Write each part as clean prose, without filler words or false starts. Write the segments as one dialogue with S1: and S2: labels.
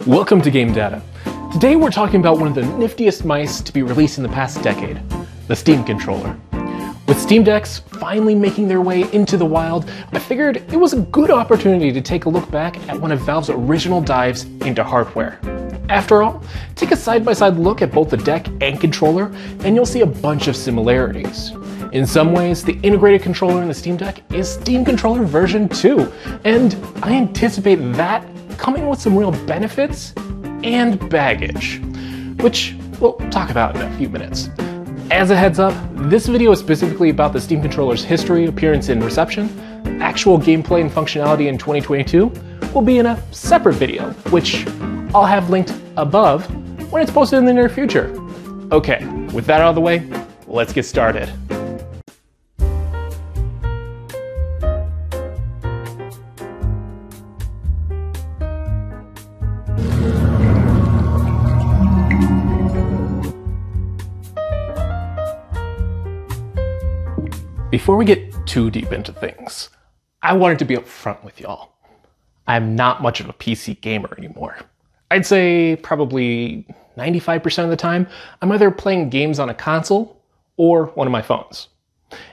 S1: Welcome to Game Data. Today we're talking about one of the niftiest mice to be released in the past decade, the Steam controller. With Steam Decks finally making their way into the wild, I figured it was a good opportunity to take a look back at one of Valve's original dives into hardware. After all, take a side-by-side look at both the deck and controller, and you'll see a bunch of similarities. In some ways, the integrated controller in the Steam Deck is Steam Controller version 2, and I anticipate that coming with some real benefits and baggage, which we'll talk about in a few minutes. As a heads up, this video is specifically about the Steam controller's history, appearance, and reception. Actual gameplay and functionality in 2022 will be in a separate video, which I'll have linked above when it's posted in the near future. Okay, with that out of the way, let's get started. Before we get too deep into things, I wanted to be upfront with y'all. I'm not much of a PC gamer anymore. I'd say probably 95% of the time, I'm either playing games on a console or one of my phones.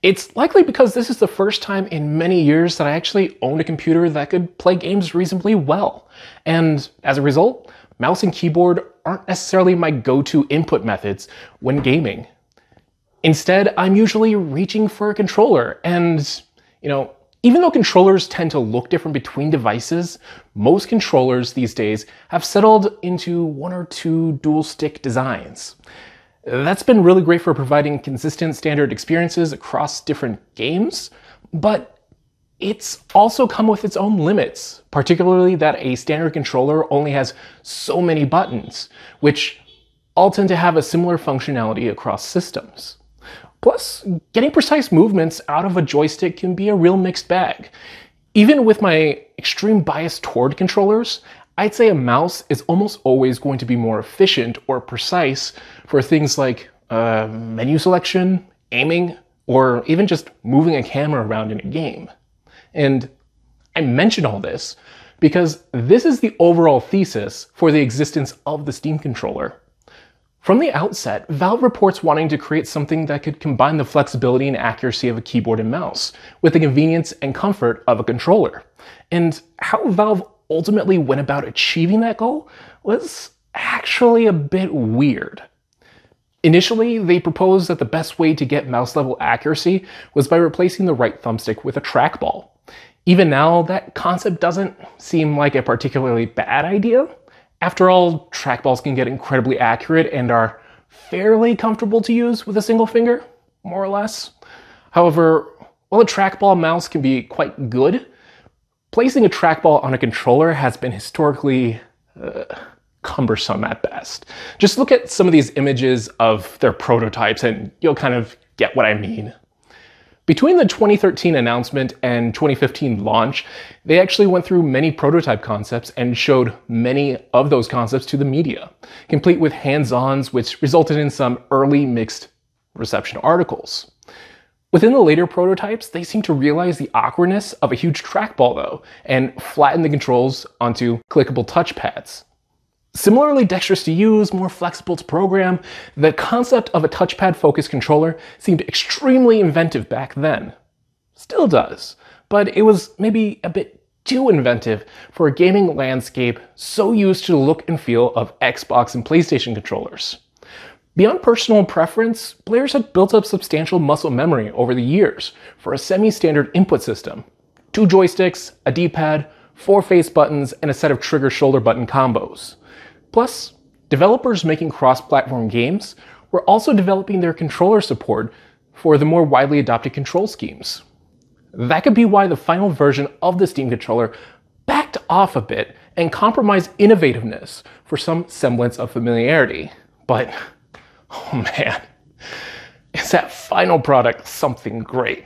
S1: It's likely because this is the first time in many years that I actually owned a computer that could play games reasonably well. And as a result, mouse and keyboard aren't necessarily my go-to input methods when gaming. Instead, I'm usually reaching for a controller, and, even though controllers tend to look different between devices, most controllers these days have settled into one or two dual stick designs. That's been really great for providing consistent standard experiences across different games, but it's also come with its own limits, particularly that a standard controller only has so many buttons, which all tend to have a similar functionality across systems. Plus, getting precise movements out of a joystick can be a real mixed bag. Even with my extreme bias toward controllers, I'd say a mouse is almost always going to be more efficient or precise for things like menu selection, aiming, or even just moving a camera around in a game. And I mention all this because this is the overall thesis for the existence of the Steam controller. From the outset, Valve reports wanting to create something that could combine the flexibility and accuracy of a keyboard and mouse with the convenience and comfort of a controller. And how Valve ultimately went about achieving that goal was actually a bit weird. Initially, they proposed that the best way to get mouse-level accuracy was by replacing the right thumbstick with a trackball. Even now, that concept doesn't seem like a particularly bad idea. After all, trackballs can get incredibly accurate and are fairly comfortable to use with a single finger, more or less. However, while a trackball mouse can be quite good, placing a trackball on a controller has been historically cumbersome at best. Just look at some of these images of their prototypes and you'll kind of get what I mean. Between the 2013 announcement and 2015 launch, they actually went through many prototype concepts and showed many of those concepts to the media, complete with hands-ons, which resulted in some early mixed reception articles. Within the later prototypes, they seemed to realize the awkwardness of a huge trackball though, and flatten the controls onto clickable touchpads. Similarly dexterous to use, more flexible to program, the concept of a touchpad-focused controller seemed extremely inventive back then. Still does, but it was maybe a bit too inventive for a gaming landscape so used to the look and feel of Xbox and PlayStation controllers. Beyond personal preference, players had built up substantial muscle memory over the years for a semi-standard input system. 2 joysticks, a D-pad, 4 face buttons, and a set of trigger shoulder button combos. Plus, developers making cross-platform games were also developing their controller support for the more widely adopted control schemes. That could be why the final version of the Steam controller backed off a bit and compromised innovativeness for some semblance of familiarity. But, oh man, is that final product something great?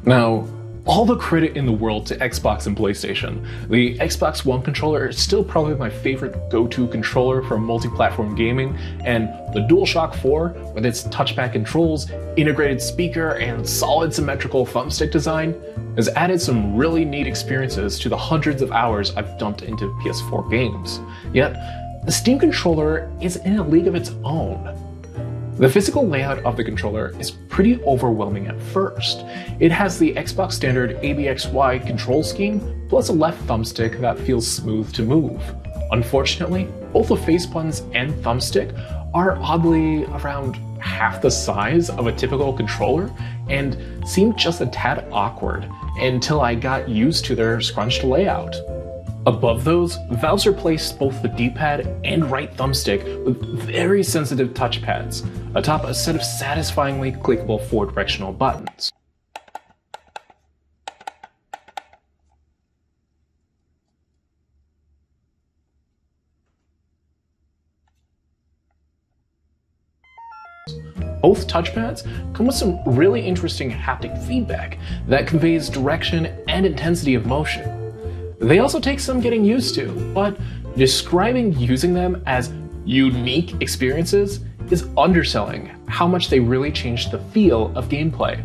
S1: Now, All the credit in the world to Xbox and PlayStation. The Xbox One controller is still probably my favorite go-to controller for multi-platform gaming, and the DualShock 4, with its touchpad controls, integrated speaker, and solid symmetrical thumbstick design, has added some really neat experiences to the hundreds of hours I've dumped into PS4 games. Yet, the Steam controller is in a league of its own. The physical layout of the controller is pretty overwhelming at first. It has the Xbox standard ABXY control scheme, plus a left thumbstick that feels smooth to move. Unfortunately, both the face buttons and thumbstick are oddly around half the size of a typical controller and seem just a tad awkward until I got used to their scrunched layout. Above those, Valve's replaced both the D-pad and right thumbstick with very sensitive touchpads, atop a set of satisfyingly clickable four-directional buttons. Both touchpads come with some really interesting haptic feedback that conveys direction and intensity of motion. They also take some getting used to, but describing using them as unique experiences is underselling how much they really change the feel of gameplay.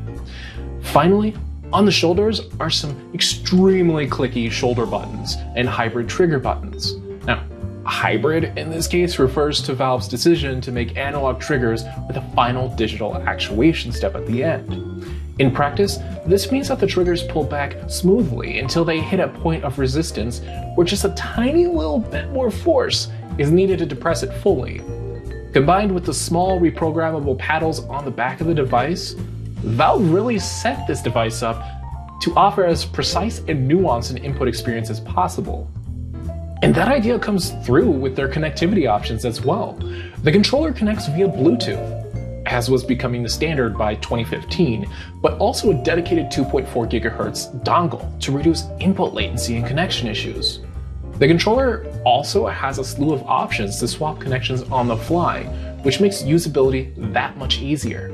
S1: Finally, on the shoulders are some extremely clicky shoulder buttons and hybrid trigger buttons. Now, hybrid in this case refers to Valve's decision to make analog triggers with a final digital actuation step at the end. In practice, this means that the triggers pull back smoothly until they hit a point of resistance where just a tiny little bit more force is needed to depress it fully. Combined with the small reprogrammable paddles on the back of the device, Valve really set this device up to offer as precise and nuanced an input experience as possible. And that idea comes through with their connectivity options as well. The controller connects via Bluetooth, as was becoming the standard by 2015, but also a dedicated 2.4 GHz dongle to reduce input latency and connection issues. The controller also has a slew of options to swap connections on the fly, which makes usability that much easier.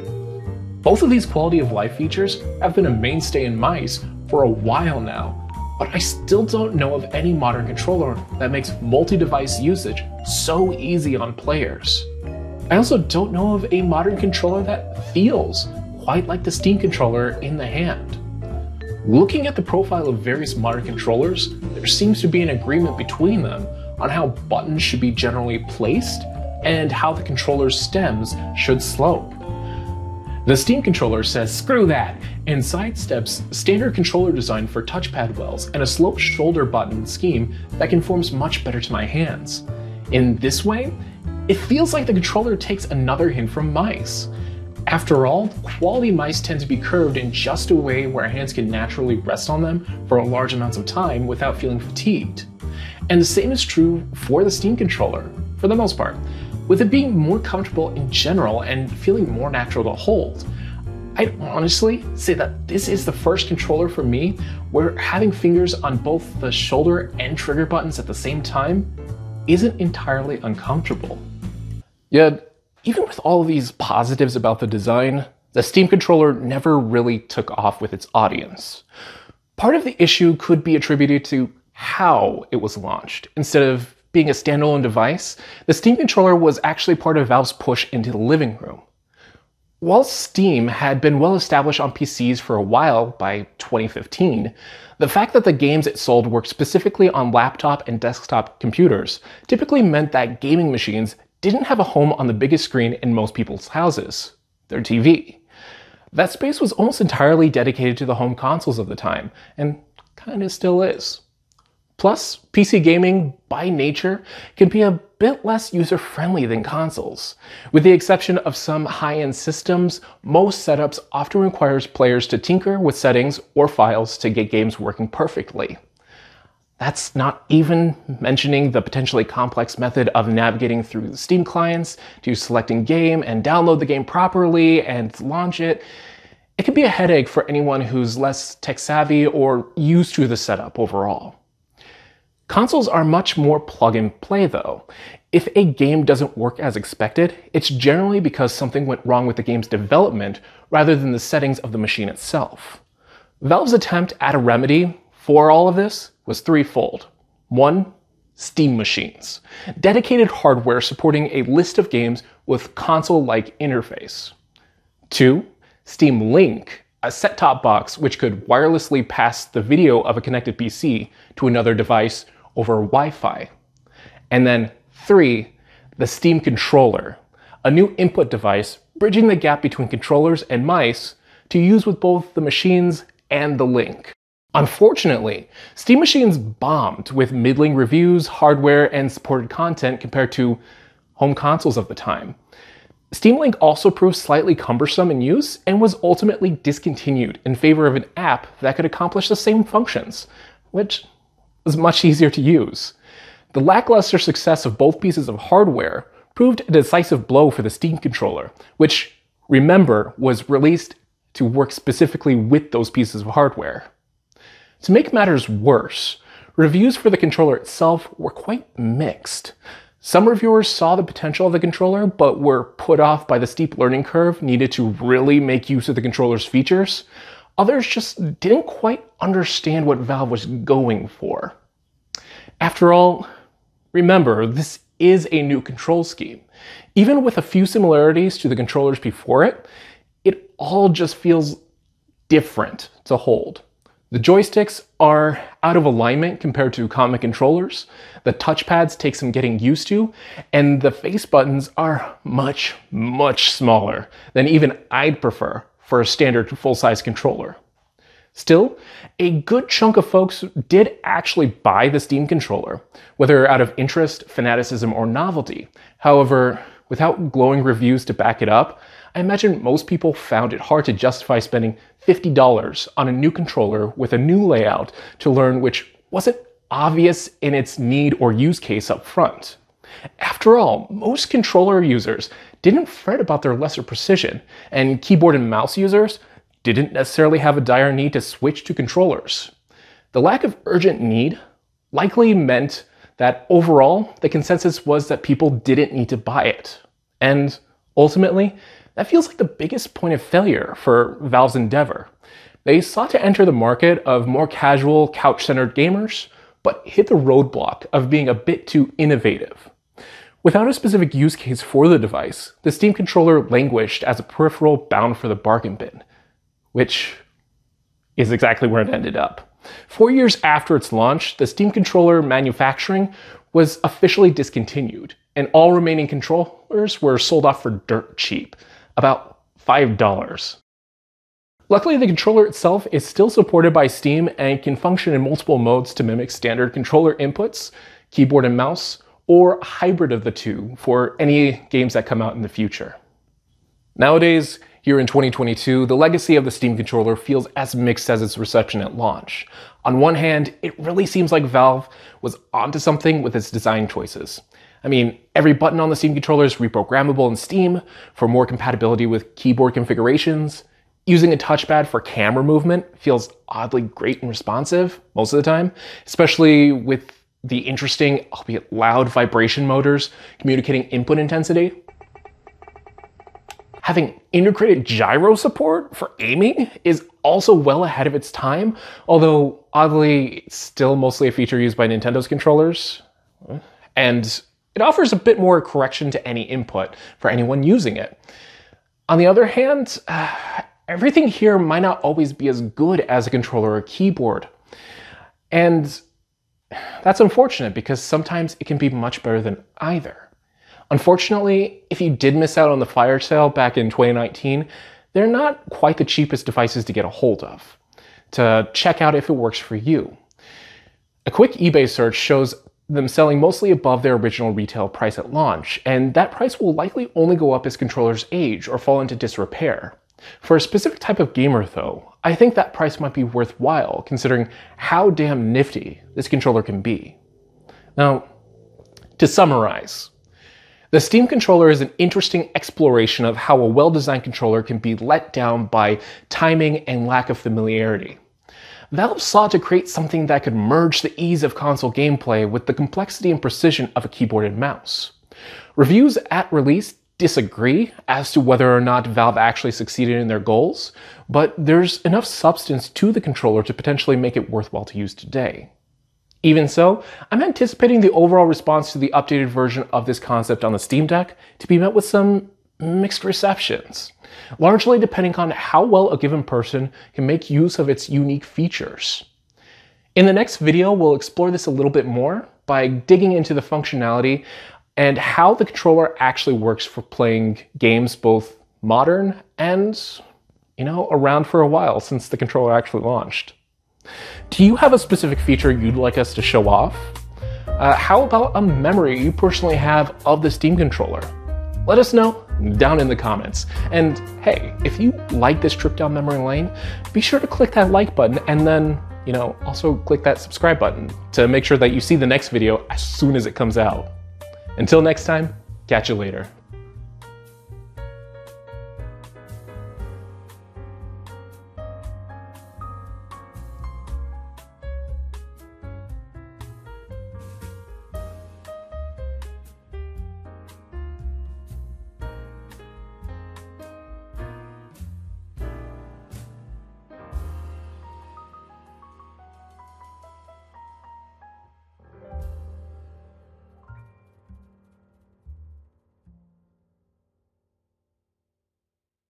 S1: Both of these quality of life features have been a mainstay in mice for a while now, but I still don't know of any modern controller that makes multi-device usage so easy on players. I also don't know of a modern controller that feels quite like the Steam controller in the hand. Looking at the profile of various modern controllers, there seems to be an agreement between them on how buttons should be generally placed and how the controller's stems should slope. The Steam controller says screw that and sidesteps standard controller design for touchpad wells and a sloped shoulder button scheme that conforms much better to my hands. In this way, it feels like the controller takes another hint from mice. After all, quality mice tend to be curved in just a way where hands can naturally rest on them for large amounts of time without feeling fatigued. And the same is true for the Steam controller, for the most part, with it being more comfortable in general and feeling more natural to hold. I'd honestly say that this is the first controller for me where having fingers on both the shoulder and trigger buttons at the same time isn't entirely uncomfortable. Yet, even with all of these positives about the design, the Steam controller never really took off with its audience. Part of the issue could be attributed to how it was launched. Instead of being a standalone device, the Steam controller was actually part of Valve's push into the living room. While Steam had been well established on PCs for a while by 2015, the fact that the games it sold worked specifically on laptop and desktop computers typically meant that gaming machines didn't have a home on the biggest screen in most people's houses, their TV. That space was almost entirely dedicated to the home consoles of the time, and kinda still is. Plus, PC gaming, by nature, can be a bit less user-friendly than consoles. With the exception of some high-end systems, most setups often requires players to tinker with settings or files to get games working perfectly. That's not even mentioning the potentially complex method of navigating through the Steam clients to selecting game and download the game properly and launch it. It can be a headache for anyone who's less tech-savvy or used to the setup overall. Consoles are much more plug-and-play though. If a game doesn't work as expected, it's generally because something went wrong with the game's development rather than the settings of the machine itself. Valve's attempt at a remedy for all of this was threefold. 1. Steam machines, dedicated hardware supporting a list of games with console-like interface. 2. Steam Link, a set-top box which could wirelessly pass the video of a connected PC to another device over Wi-Fi. And then 3. The Steam Controller, a new input device bridging the gap between controllers and mice to use with both the machines and the Link. Unfortunately, Steam machines bombed with middling reviews, hardware, and supported content compared to home consoles of the time. Steam Link also proved slightly cumbersome in use and was ultimately discontinued in favor of an app that could accomplish the same functions, which was much easier to use. The lackluster success of both pieces of hardware proved a decisive blow for the Steam controller, which, remember, was released to work specifically with those pieces of hardware. To make matters worse, reviews for the controller itself were quite mixed. Some reviewers saw the potential of the controller, but were put off by the steep learning curve needed to really make use of the controller's features. Others just didn't quite understand what Valve was going for. After all, remember, this is a new control scheme. Even with a few similarities to the controllers before it, it all just feels different to hold. The joysticks are out of alignment compared to common controllers, the touchpads take some getting used to, and the face buttons are much, much smaller than even I'd prefer for a standard full-size controller. Still, a good chunk of folks did actually buy the Steam controller, whether out of interest, fanaticism, or novelty. However, without glowing reviews to back it up, I imagine most people found it hard to justify spending $50 on a new controller with a new layout to learn which wasn't obvious in its need or use case up front. After all, most controller users didn't fret about their lesser precision, and keyboard and mouse users didn't necessarily have a dire need to switch to controllers. The lack of urgent need likely meant that overall, the consensus was that people didn't need to buy it. And ultimately, that feels like the biggest point of failure for Valve's endeavor. They sought to enter the market of more casual, couch-centered gamers, but hit the roadblock of being a bit too innovative. Without a specific use case for the device, the Steam controller languished as a peripheral bound for the bargain bin, which is exactly where it ended up. 4 years after its launch, the Steam controller manufacturing was officially discontinued, and all remaining controllers were sold off for dirt cheap, about $5. Luckily, the controller itself is still supported by Steam and can function in multiple modes to mimic standard controller inputs, keyboard and mouse, or a hybrid of the two for any games that come out in the future. Nowadays, here in 2022, the legacy of the Steam controller feels as mixed as its reception at launch. On one hand, it really seems like Valve was onto something with its design choices. I mean, every button on the Steam controller is reprogrammable in Steam for more compatibility with keyboard configurations. Using a touchpad for camera movement feels oddly great and responsive most of the time, especially with the interesting, albeit loud vibration motors communicating input intensity. Having integrated gyro support for aiming is also well ahead of its time, although oddly, it's still mostly a feature used by Nintendo's controllers. And it offers a bit more correction to any input for anyone using it. On the other hand, everything here might not always be as good as a controller or keyboard. And that's unfortunate because sometimes it can be much better than either. Unfortunately, if you did miss out on the fire sale back in 2019, they're not quite the cheapest devices to get a hold of. To check out if it works for you, a quick eBay search shows them selling mostly above their original retail price at launch, and that price will likely only go up as controllers age or fall into disrepair. For a specific type of gamer though, I think that price might be worthwhile considering how damn nifty this controller can be. Now, to summarize, the Steam controller is an interesting exploration of how a well-designed controller can be let down by timing and lack of familiarity. Valve sought to create something that could merge the ease of console gameplay with the complexity and precision of a keyboard and mouse. Reviews at release disagree as to whether or not Valve actually succeeded in their goals, but there's enough substance to the controller to potentially make it worthwhile to use today. Even so, I'm anticipating the overall response to the updated version of this concept on the Steam Deck to be met with some mixed receptions, largely depending on how well a given person can make use of its unique features. In the next video, we'll explore this a little bit more by digging into the functionality and how the controller actually works for playing games both modern and, around for a while since the controller actually launched. Do you have a specific feature you'd like us to show off? How about a memory you personally have of the Steam controller? Let us know down in the comments. And hey, if you like this trip down memory lane, be sure to click that like button and then, also click that subscribe button to make sure that you see the next video as soon as it comes out. Until next time, catch you later.